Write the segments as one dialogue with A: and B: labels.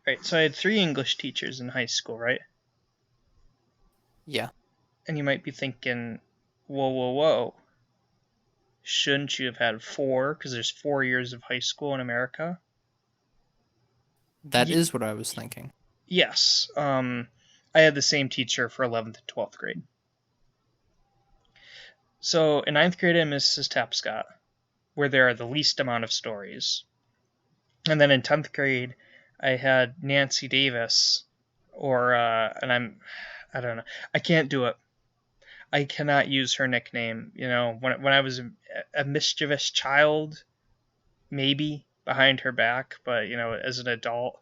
A: Right, so I had 3 English teachers in high school, right?
B: Yeah.
A: And you might be thinking, whoa, whoa, whoa. Shouldn't you have had 4? Because there's 4 years of high school in America.
B: That is what I was thinking.
A: Yes. I had the same teacher for 11th and 12th grade. So in 9th grade, I had Mrs. Tapscott, where there are the least amount of stories. And then in 10th grade, I had Nancy Davis, I don't know. I can't do it. I cannot use her nickname. When I was a mischievous child, maybe behind her back, but as an adult,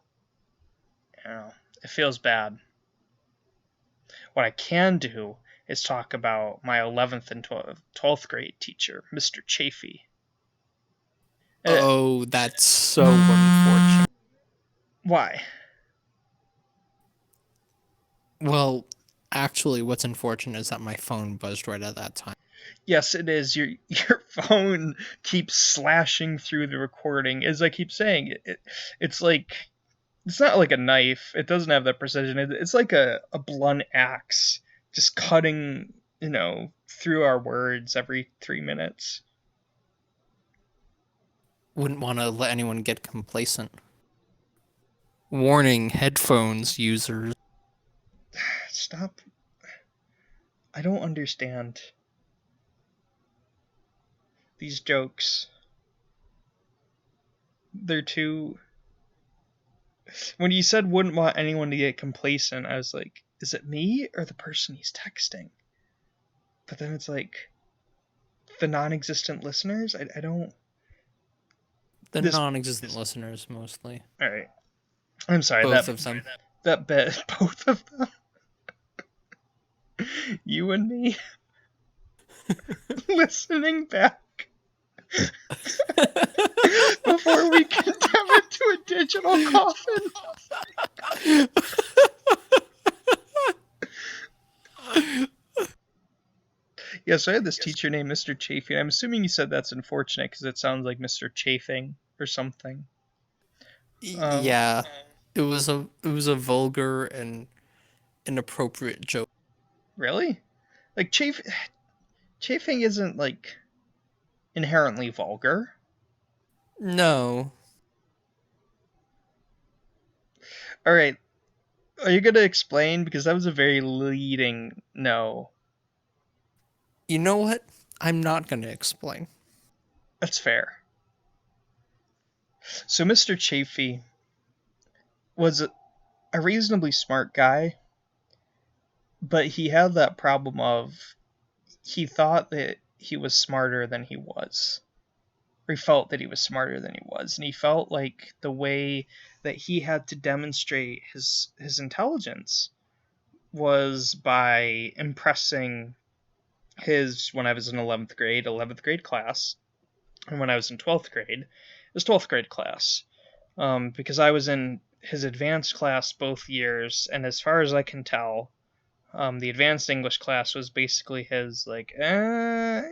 A: it feels bad. What I can do is talk about my 11th and 12th grade teacher, Mr. Chafee.
B: Oh, that's so unfortunate.
A: Why?
B: Well, actually, what's unfortunate is that my phone buzzed right at that time.
A: Yes, it is. Your phone keeps slashing through the recording. As I keep saying, it's like it's not like a knife. It doesn't have that precision. It's like a blunt axe, just cutting through our words every 3 minutes.
B: Wouldn't want to let anyone get complacent. Warning, headphones users.
A: Stop. I don't understand these jokes. They're too. When you said wouldn't want anyone to get complacent, I was like, is it me or the person he's texting? But then it's like the non-existent listeners. I don't.
B: The
A: This.
B: non-existent listeners, mostly.
A: All right. I'm sorry.
B: Both of them.
A: That bit. Both of them. You and me. Listening back. Before we condemn it to a digital coffin. Yeah, so I had this teacher named Mr. Chafing. I'm assuming you said that's unfortunate because it sounds like Mr. Chafing or something.
B: Yeah, it was a vulgar and inappropriate joke.
A: Really? Like chafing isn't like inherently vulgar.
B: No.
A: All right. Are you going to explain? Because that was a very leading no.
B: You know what? I'm not going to explain.
A: That's fair. So Mr. Chafee was a reasonably smart guy, but he had that problem of he thought that he was smarter than he was. Or he felt that he was smarter than he was. And he felt like the way that he had to demonstrate his intelligence was by impressing when I was in 11th grade class, and when I was in 12th grade, his 12th grade class. Because I was in his advanced class both years, and as far as I can tell, the advanced English class was basically his like, I'm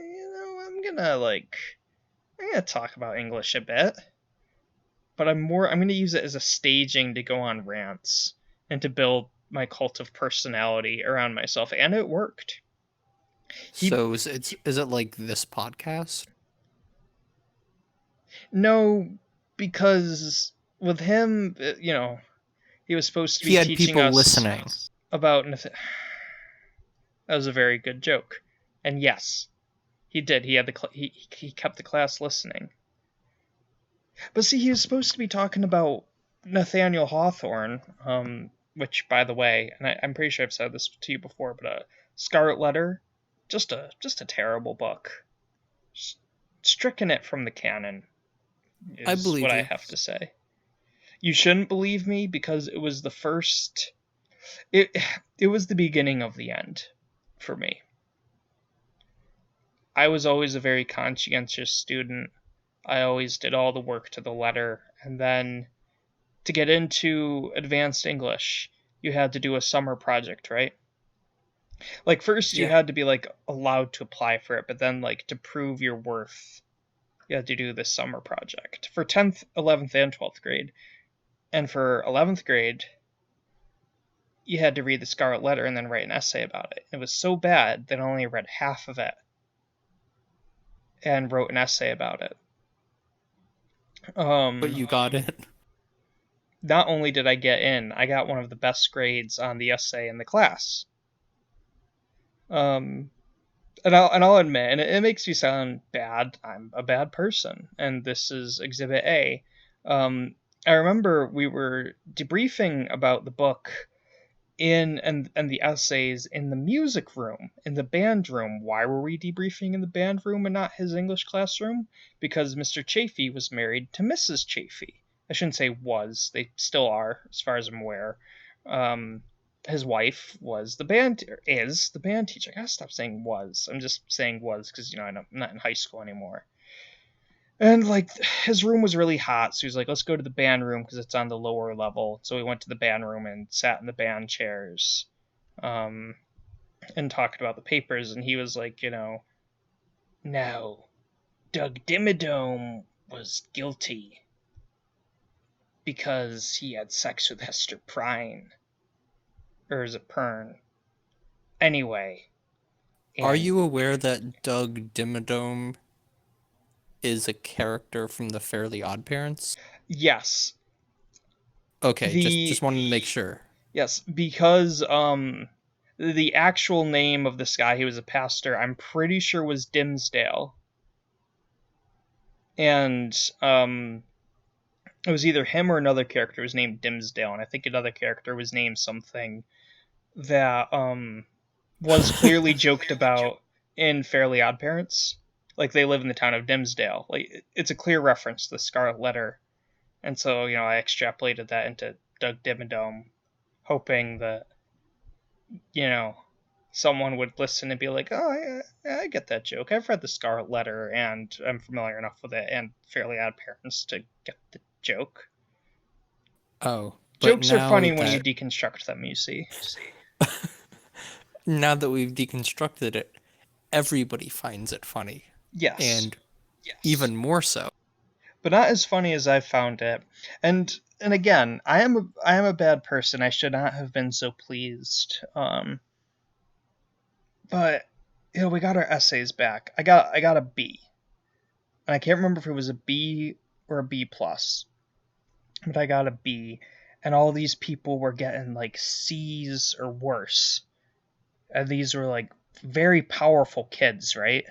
A: gonna talk about English a bit, but I'm gonna use it as a staging to go on rants and to build my cult of personality around myself, and it worked.
B: So is it like this podcast?
A: No, because with him, he was supposed to
B: He
A: be
B: had
A: teaching
B: people
A: us
B: listening.
A: about. That was a very good joke, and yes, he did. He had he kept the class listening. But see, he was supposed to be talking about Nathaniel Hawthorne, which, by the way, and I'm pretty sure I've said this to you before, but Scarlet Letter, just a terrible book. Stricken it from the canon
B: I
A: is what
B: believe
A: I
B: you.
A: have to say. You shouldn't believe me because it was the first. It was the beginning of the end for me. I was always a very conscientious student. I always did all the work to the letter, and then to get into advanced English, you had to do a summer project, right? Like first you
B: Yeah.
A: had to be like allowed to apply for it, but then like to prove your worth, you had to do this summer project. For 10th, 11th and 12th grade, And for 11th grade, you had to read The Scarlet Letter and then write an essay about it. It was so bad that I only read half of it and wrote an essay about it.
B: But you got it.
A: Not only did I get in, I got one of the best grades on the essay in the class. And I'll admit, and it makes me sound bad. I'm a bad person, and this is Exhibit A. I remember we were debriefing about the book and the essays in the music room, in the band room. Why were we debriefing in the band room and not his English classroom? Because Mr. Chafee was married to Mrs. Chafee. I shouldn't say was. They still are, as far as I'm aware. His wife is the band teacher. I gotta stop saying was. I'm just saying was because, I'm not in high school anymore. And, his room was really hot, so he was like, let's go to the band room because it's on the lower level. So we went to the band room and sat in the band chairs and talked about the papers. And he was like, now, Doug Dimmadome was guilty because he had sex with Hester Prynne. Or is it Pern? Anyway.
B: Are you aware that Doug Dimmadome is a character from the Fairly Odd Parents?
A: Yes.
B: Okay, just wanted to make sure.
A: Yes, because the actual name of this guy, he was a pastor, I'm pretty sure was Dimsdale. And it was either him or another character was named Dimsdale, and I think another character was named something that was clearly joked about in Fairly Odd Parents. Like, they live in the town of Dimsdale. Like, it's a clear reference to the Scarlet Letter. And so, I extrapolated that into Doug Dimmadome, hoping that, someone would listen and be like, oh, yeah, I get that joke. I've read the Scarlet Letter, and I'm familiar enough with it and Fairly Odd Parents to get the joke.
B: Oh.
A: Jokes are funny when you deconstruct them, you see.
B: Now that we've deconstructed it, everybody finds it funny.
A: Yes.
B: And even more so.
A: But not as funny as I've found it. And again, I am a bad person. I should not have been so pleased. But we got our essays back. I got a B. And I can't remember if it was a B or a B plus. But I got a B. And all these people were getting C's or worse. And these were very powerful kids, right?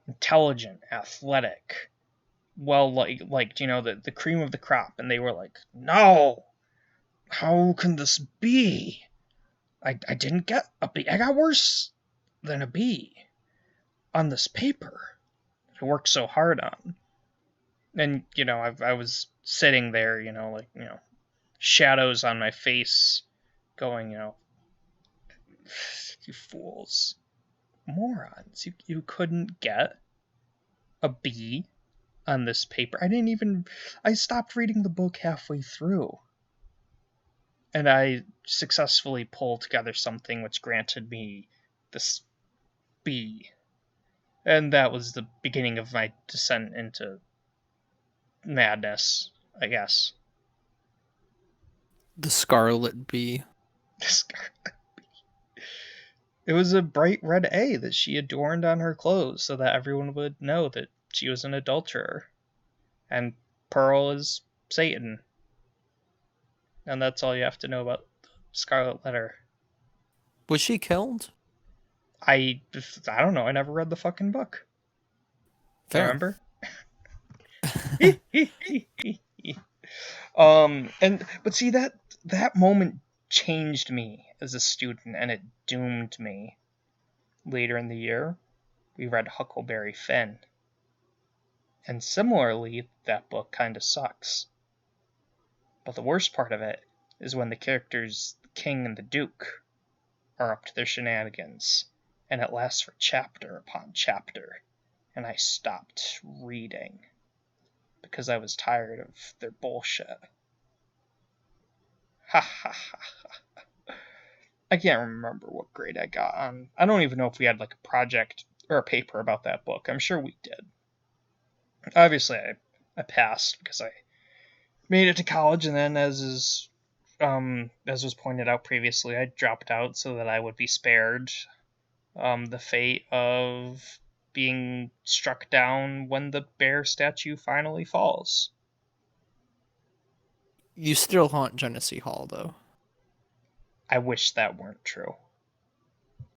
A: Intelligent, athletic, well the cream of the crop. And they were like, no, how can this be? I didn't get a B. I got worse than a B on this paper I worked so hard on. And I was sitting there, shadows on my face, going, you fools, morons, you couldn't get a B on this paper. I stopped reading the book halfway through. And I successfully pulled together something which granted me this B. And that was the beginning of my descent into madness, I guess.
B: The Scarlet Bee.
A: The Scarlet Bee. It was a bright red A that she adorned on her clothes so that everyone would know that she was an adulterer. And Pearl is Satan. And that's all you have to know about the Scarlet Letter.
B: Was she killed?
A: I don't know. I never read the fucking book.
B: Fair.
A: Remember? But see, that moment changed me as a student, and it doomed me. Later in the year, we read Huckleberry Finn. And similarly, that book kind of sucks. But the worst part of it is when the characters, the King and the Duke, are up to their shenanigans, and it lasts for chapter upon chapter, and I stopped reading because I was tired of their bullshit. Ha ha ha ha. I can't remember what grade I got on. I don't even know if we had a project or a paper about that book. I'm sure we did. Obviously, I passed because I made it to college, and then as was pointed out previously, I dropped out so that I would be spared the fate of being struck down when the bear statue finally falls.
B: You still haunt Genesee Hall, though.
A: I wish that weren't true.